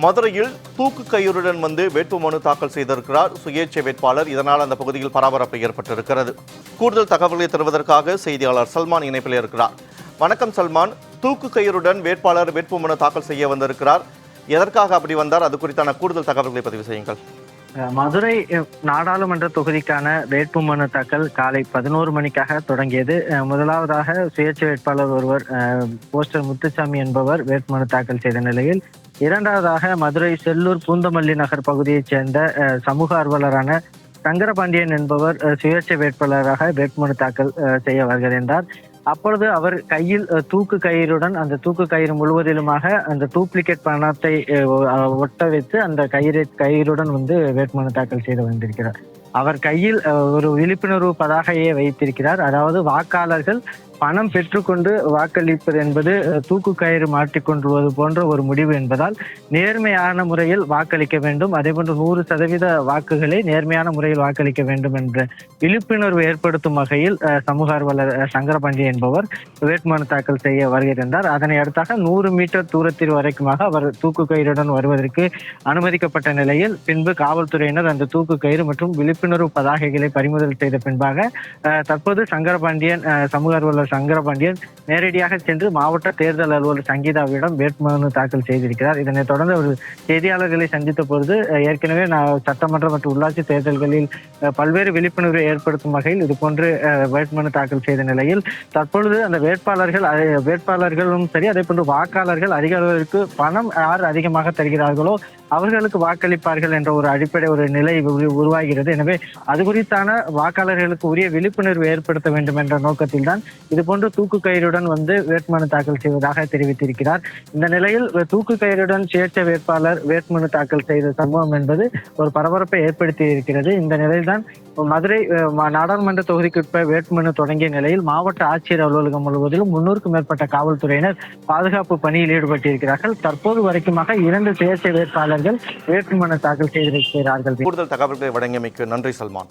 மதுரையில் தூக்கு கயிறுடன் வந்து வேட்புமனு தாக்கல் செய்திருக்கிறார் சுயேட்சை வேட்பாளர். இதனால் அந்த பகுதியில் பரபரப்பு ஏற்பட்டிருக்கிறது. கூடுதல் தகவல்களை தருவதற்காக செய்தியாளர் சல்மான் இணைப்பில் இருக்கிறார். வணக்கம் சல்மான். தூக்கு கயிறுடன் வேட்பாளர் வேட்புமனு தாக்கல் செய்ய வந்திருக்கிறார். எதற்காக அப்படி வந்தார்? அது குறித்தான கூடுதல் தகவல்களை பதிவு செய்யுங்கள். மதுரை நாடாளுமன்ற தொகுதிக்கான வேட்புமனு தாக்கல் காலை 11 மணிக்காக தொடங்கியது. முதலாவதாக சுயேட்சை வேட்பாளர் ஒருவர் போஸ்டர் முத்துசாமி என்பவர் வேட்புமனு தாக்கல் செய்த நிலையில், இரண்டாவதாக மதுரை செல்லூர் பூந்தமல்லி நகர் பகுதியைச் சேர்ந்த சமூக ஆர்வலரான சங்கரபாண்டியன் என்பவர் சுயேட்சை வேட்பாளராக வேட்புமனு தாக்கல் செய்ய வருகிறார். அப்பொழுது அவர் கையில் தூக்கு கயிறுடன், அந்த தூக்கு கயிறு முழுவதிலுமாக அந்த டூப்ளிகேட் பணத்தை ஒட்ட வைத்து அந்த கயிறுடன் வந்து வேட்புமனு தாக்கல் செய்து வந்திருக்கிறார். அவர் கையில் ஒரு விழிப்புணர்வு பதாகையை வைத்திருக்கிறார். அதாவது வாக்காளர்கள் பணம் பெற்றுக்கொண்டு வாக்களிப்பது என்பது தூக்கு கயிறு மாற்றிக்கொண்டுவது போன்ற ஒரு முடிவு என்பதால் நேர்மையான முறையில் வாக்களிக்க வேண்டும், அதே போன்று 100% வாக்குகளை நேர்மையான முறையில் வாக்களிக்க வேண்டும் என்ற விழிப்புணர்வு ஏற்படுத்தும் வகையில் சமூக ஆர்வலர் சங்கரபாண்டியன் என்பவர் வேட்புமனு தாக்கல் செய்ய வருகிறார். அதனை அடுத்தாக 100 மீட்டர் தூரத்தில் வரைக்குமாக அவர் தூக்கு கயிறுடன் வருவதற்கு அனுமதிக்கப்பட்ட நிலையில் பின்பு காவல்துறையினர் அந்த தூக்கு கயிறு மற்றும் விழிப்புணர்வு பதாகைகளை பறிமுதல் செய்த பின்பாக தற்போது சமூக ஆர்வலர் சங்கரபாண்டியன் நேரடியாக சென்று மாவட்ட தேர்தல் அலுவலர் சங்கீதாவிடம் வேட்புமனு தாக்கல் செய்திருக்கிறார். இதனைத் தொடர்ந்து அவர் செய்தியாளர்களை சந்தித்த பொழுது, ஏற்கனவே சட்டமன்ற மற்றும் உள்ளாட்சி தேர்தல்களில் பல்வேறு விழிப்புணர்வை ஏற்படுத்தும் வகையில் இதுபோன்று வேட்புமனு தாக்கல் செய்த நிலையில் தற்பொழுது அந்த வேட்பாளர்களும் சரி, அதே போன்று வாக்காளர்கள் அதிக அளவிற்கு பணம் யார் அதிகமாக தருகிறார்களோ அவர்களுக்கு வாக்களிப்பார்கள் என்ற ஒரு அடிப்படை ஒரு நிலை உருவாகிறது. எனவே அது குறித்தான வாக்காளர்களுக்கு உரிய விழிப்புணர்வு ஏற்படுத்த வேண்டும் என்ற நோக்கத்தில் தான் இதுபோன்று தூக்கு கயிறுடன் வந்து வேட்புமனு தாக்கல் செய்வதாக தெரிவித்திருக்கிறார். இந்த நிலையில் தூக்கு கயிறுடன் சுயேட்சை வேட்பாளர் வேட்புமனு தாக்கல் செய்த சம்பவம் என்பது ஒரு பரபரப்பை ஏற்படுத்தி இருக்கிறது. இந்த நிலையில்தான் மதுரை நாடாளுமன்ற தொகுதிக்குட்ப வேட்புமனு தொடங்கிய நிலையில் மாவட்ட ஆட்சியர் அலுவலகம் முழுவதிலும் 300க்கும் மேற்பட்ட காவல்துறையினர் பாதுகாப்பு பணியில் ஈடுபட்டிருக்கிறார்கள். தற்போது வரைக்குமாக 2 சுயேட்சை வேட்பாளர்கள் வேட்புமனு தாக்கல் செய்திருக்கிறார்கள். கூடுதல் தகவல்களை வழங்கியமைக்கு நன்றி சல்மான்.